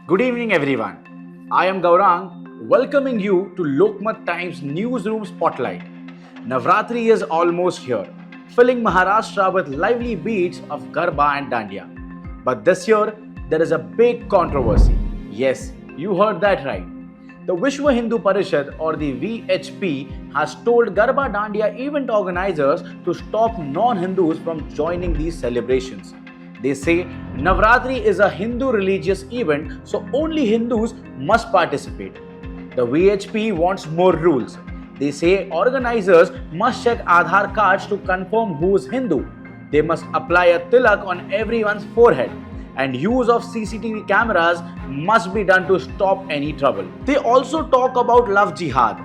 Good evening, everyone. I am Gaurang, welcoming you to Lokmat Times Newsroom Spotlight. Navratri is almost here, filling Maharashtra with lively beats of Garba and Dandiya. But this year, there is a big controversy. Yes, you heard that right. The Vishwa Hindu Parishad or the VHP has told Garba Dandiya event organizers to stop non-Hindus from joining these celebrations. They say Navratri is a Hindu religious event, so only Hindus must participate. The VHP wants more rules. They say organizers must check Aadhaar cards to confirm who is Hindu. They must apply a tilak on everyone's forehead. And use of CCTV cameras must be done to stop any trouble. They also talk about love jihad,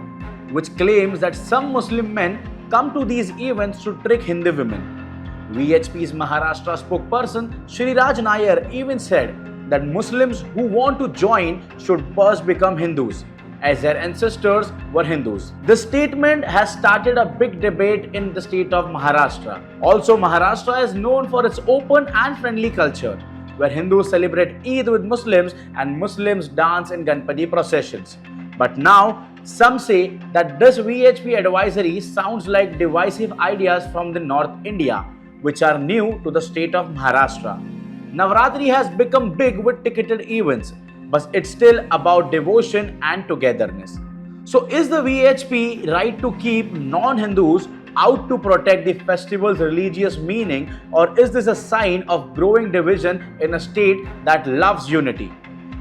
which claims that some Muslim men come to these events to trick Hindu women. VHP's Maharashtra spokesperson Shri Raj Nair even said that Muslims who want to join should first become Hindus, as their ancestors were Hindus. The statement has started a big debate in the state of Maharashtra. Also, Maharashtra is known for its open and friendly culture, where Hindus celebrate Eid with Muslims and Muslims dance in Ganpati processions. But now, some say that this VHP advisory sounds like divisive ideas from the North India, which are new to the state of Maharashtra. Navratri has become big with ticketed events, but it's still about devotion and togetherness. So is the VHP right to keep non-Hindus out to protect the festival's religious meaning, or is this a sign of growing division in a state that loves unity?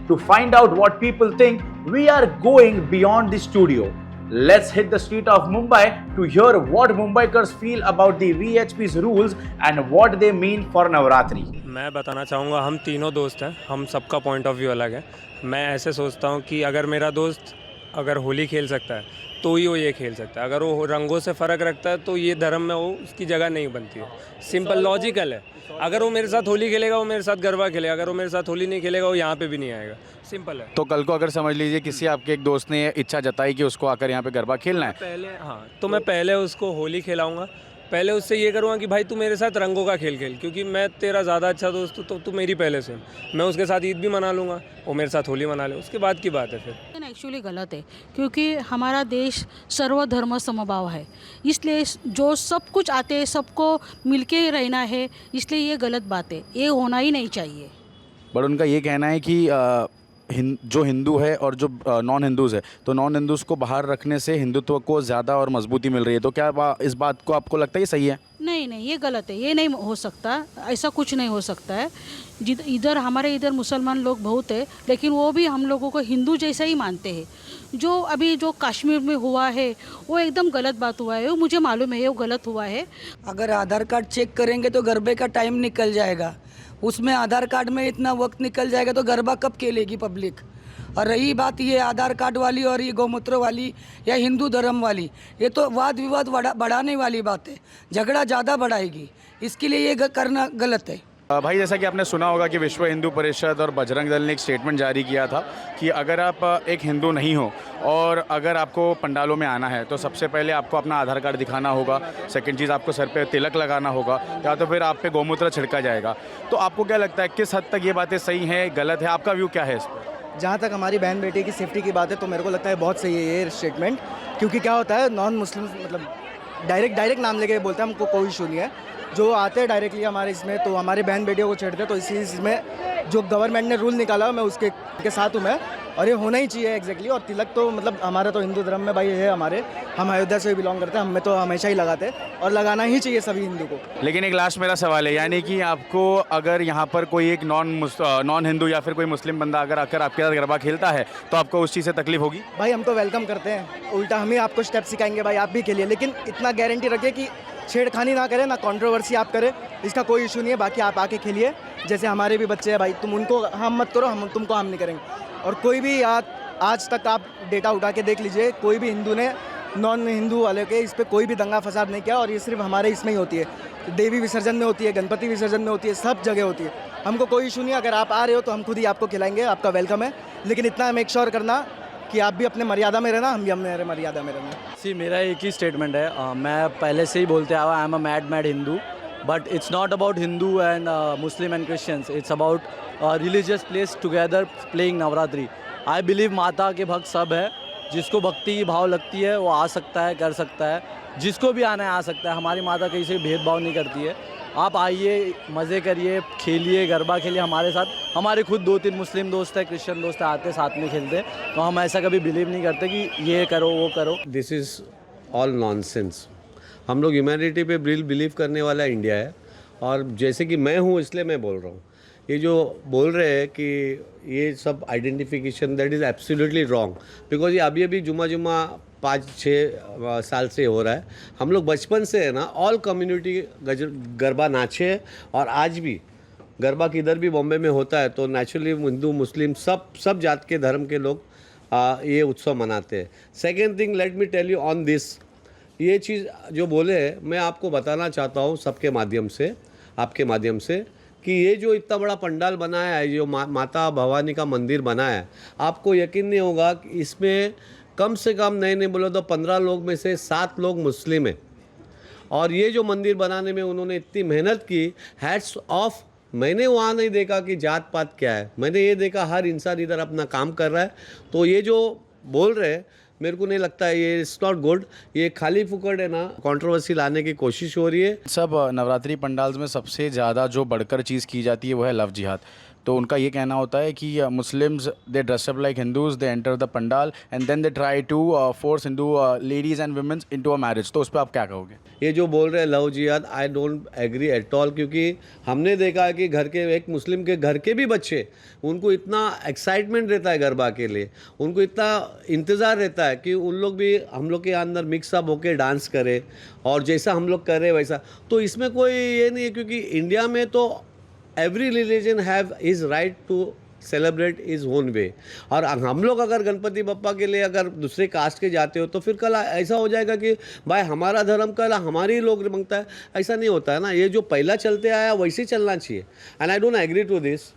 To find out what people think, we are going beyond the studio. Let's hit the street of Mumbai to hear what Mumbaikars feel about the VHP's rules and what they mean for Navratri. मैं बताना चाहूँगा, हम तीनों दोस्त हैं, हम सबका point of view अलग है। मैं ऐसे सोचता हूँ कि अगर मेरा दोस्त अगर होली खेल सकता है तो ही वो ये खेल सकता है। अगर वो रंगों से फ़र्क रखता है तो ये धर्म में वो उसकी जगह नहीं बनती है। सिंपल लॉजिकल है। अगर वो मेरे साथ होली खेलेगा वो मेरे साथ गरबा खेलेगा, अगर वो मेरे साथ होली नहीं खेलेगा वो यहाँ पे भी नहीं आएगा। सिंपल है। तो कल को अगर समझ लीजिए किसी आपके एक दोस्त ने इच्छा जताई कि उसको आकर यहाँ पे गरबा खेलना है, तो मैं पहले उसको होली खिलाऊँगा। पहले उससे ये करूँगा कि भाई तू मेरे साथ रंगों का खेल खेल, क्योंकि मैं तेरा ज़्यादा अच्छा दोस्त हूँ तो तू मेरी पहले सुन। मैं उसके साथ ईद भी मना लूँगा, वो मेरे साथ होली मना ले, उसके बाद की बात है फिर। एक्चुअली गलत है, क्योंकि हमारा देश सर्वधर्म समभाव है, इसलिए जो सब कुछ आते हैं सबको मिलके रहना है, इसलिए ये गलत बात है, ये होना ही नहीं चाहिए। बट उनका ये कहना है कि जो हिंदू है और जो नॉन हिंदूज़ है, तो नॉन हिंदूज़ को बाहर रखने से हिंदुत्व को ज़्यादा और मजबूती मिल रही है। तो क्या इस बात को आपको लगता है ये सही है? नहीं नहीं, ये गलत है, ये नहीं हो सकता, ऐसा कुछ नहीं हो सकता है। इधर हमारे इधर मुसलमान लोग बहुत है, लेकिन वो भी हम लोगों को हिंदू जैसा ही मानते हैं। जो अभी जो कश्मीर में हुआ है वो एकदम गलत बात हुआ है, वो मुझे मालूम है वो गलत हुआ है। अगर आधार कार्ड चेक करेंगे तो गरबे का टाइम निकल जाएगा, उसमें आधार कार्ड में इतना वक्त निकल जाएगा तो गरबा कब खेलेगी पब्लिक। और रही बात ये आधार कार्ड वाली और ये गौमूत्र वाली या हिंदू धर्म वाली, ये तो वाद विवाद बढ़ाने वाली बात है, झगड़ा ज़्यादा बढ़ाएगी, इसके लिए ये करना गलत है। भाई, जैसा कि आपने सुना होगा कि विश्व हिंदू परिषद और बजरंग दल ने एक स्टेटमेंट जारी किया था कि अगर आप एक हिंदू नहीं हो और अगर आपको पंडालों में आना है तो सबसे पहले आपको अपना आधार कार्ड दिखाना होगा, सेकंड चीज़ आपको सर पे तिलक लगाना होगा, या तो फिर आप पे गौमूत्र छिड़का जाएगा। तो आपको क्या लगता है किस हद तक ये बातें सही हैं, गलत है? आपका व्यू क्या है इस पर? जहाँ तक हमारी बहन बेटी की सेफ्टी की बात है तो मेरे को लगता है बहुत सही है ये स्टेटमेंट, क्योंकि क्या होता है नॉन मुस्लिम मतलब डायरेक्ट नाम लेके बोलते हैं, हमको कोई इशू नहीं है। जो आते हैं डायरेक्टली हमारे इसमें तो हमारे बहन बेटियों को छेड़ते हैं, तो इसमें जो गवर्नमेंट ने रूल निकाला मैं उसके साथ हूँ मैं, और ये होना ही चाहिए एग्जैक्टली। और तिलक तो मतलब हमारा तो हिंदू धर्म में भाई है, हम अयोध्या से बिलोंग करते हैं, हमें तो हमेशा ही लगाते हैं और लगाना ही चाहिए सभी हिंदू को। लेकिन एक लास्ट मेरा सवाल है, यानी कि आपको अगर यहाँ पर कोई एक नॉन हिंदू या फिर कोई मुस्लिम बंदा अगर आकर आपके साथ गरबा खेलता है तो आपको उस चीज़ से तकलीफ होगी? भाई हम तो वेलकम करते हैं, उल्टा हम ही आपको स्टेप सिखाएंगे भाई आप भी खेलिए, लेकिन इतना गारंटी रखिए कि छेड़खानी ना करें, ना कंट्रोवर्सी आप करें, इसका कोई इशू नहीं है। बाकी आप आके खेलिए, जैसे हमारे भी बच्चे हैं भाई, तुम उनको हार्म मत करो, हम तुमको हार्म नहीं करेंगे। और कोई भी आज तक आप डेटा उठा के देख लीजिए, कोई भी हिंदू ने नॉन हिंदू वाले के इस पर कोई भी दंगा फसाद नहीं किया, और ये सिर्फ हमारे इसमें ही होती है, देवी विसर्जन में होती है, गणपति विसर्जन में होती है, सब जगह होती है। हमको कोई इशू नहीं है, अगर आप आ रहे हो तो हम खुद ही आपको खिलाएंगे, आपका वेलकम है, लेकिन इतना मेक श्योर करना कि आप भी अपने मर्यादा में रहना, हम भी अपने मर्यादा में रहना। मेरा एक ही स्टेटमेंट है, मैं पहले से ही बोलते आया, I am a mad Hindu. but it's not about Hindu and Muslim and Christians. It's about religious place together playing Navratri. I believe माता के भक्त सब है, जिसको भक्ति की भाव लगती है वो आ सकता है, कर सकता है, जिसको भी आना है आ सकता है. हमारी माता कहीं से भेदभाव नहीं करती है. आप आइए, मज़े करिए, खेलिए, गरबा खेलिए हमारे साथ. हमारे खुद 2-3 मुस्लिम दोस्त हैं, क्रिश्चियन दोस्त हैं, आते साथ में खेलते हैं. तो हम ऐसा कभी बिलीव नहीं करते कि ये करो वो करो. This is all nonsense. हम लोग ह्यूमैनिटी पे बिलीव करने वाला इंडिया है, और जैसे कि मैं हूँ इसलिए मैं बोल रहा हूँ. ये जो बोल रहे हैं कि ये सब identification, that is absolutely wrong. Because ये अभी जुमा 5-6 साल से हो रहा है. हम लोग बचपन से है ना, ऑल कम्युनिटी गरबा नाचे, और आज भी गरबा किधर भी बॉम्बे में होता है तो नेचुरली हिंदू मुस्लिम सब जात के धर्म के लोग ये उत्सव मनाते हैं. Second thing, let me tell you on this, ये चीज़ जो बोले मैं आपको बताना चाहता हूँ सबके माध्यम से, आपके माध्यम से, कि ये जो इतना बड़ा पंडाल बनाया है, जो माता भवानी का मंदिर बनाया है, आपको यकीन नहीं होगा कि इसमें कम से कम नहीं बोलो तो 15 लोग में से 7 लोग मुस्लिम हैं. और ये जो मंदिर बनाने में उन्होंने इतनी मेहनत की, हैट्स ऑफ. मैंने वहाँ नहीं देखा कि जात पात क्या है, मैंने ये देखा हर इंसान इधर अपना काम कर रहा है. तो ये जो बोल रहे हैं, मेरे को नहीं लगता है, ये इट्स नॉट गुड. ये खाली फुकड़ है ना, कंट्रोवर्सी लाने की कोशिश हो रही है. सब नवरात्रि पंडाल्स में सबसे ज़्यादा जो बढ़कर चीज़ की जाती है वो है लव जिहाद. तो उनका ये कहना होता है कि Muslims they dress up like Hindus, they enter the pandal and then they try to force Hindu ladies and womens into a marriage. तो उस पर आप क्या कहोगे? ये जो बोल रहे हैं लव जिहाद, I don't agree at all. क्योंकि हमने देखा है कि घर के एक मुस्लिम के घर के भी बच्चे, उनको इतना एक्साइटमेंट रहता है गरबा के लिए, उनको इतना इंतज़ार रहता है कि उन लोग भी हम लोग के अंदर मिक्सअप होकर डांस करें, और जैसा हम लोग कर रहे वैसा. तो इसमें कोई ये नहीं है, क्योंकि इंडिया में तो every religion have is right to celebrate is own way. और हम लोग अगर गणपति बप्पा के लिए अगर दूसरे कास्ट के जाते हो तो फिर कल ऐसा हो जाएगा कि भाई हमारा धर्म कल हमारे ही लोग मांगता है. ऐसा नहीं होता है ना. ये जो पहला चलते आया वैसे ही चलना चाहिए. And I don't agree to this.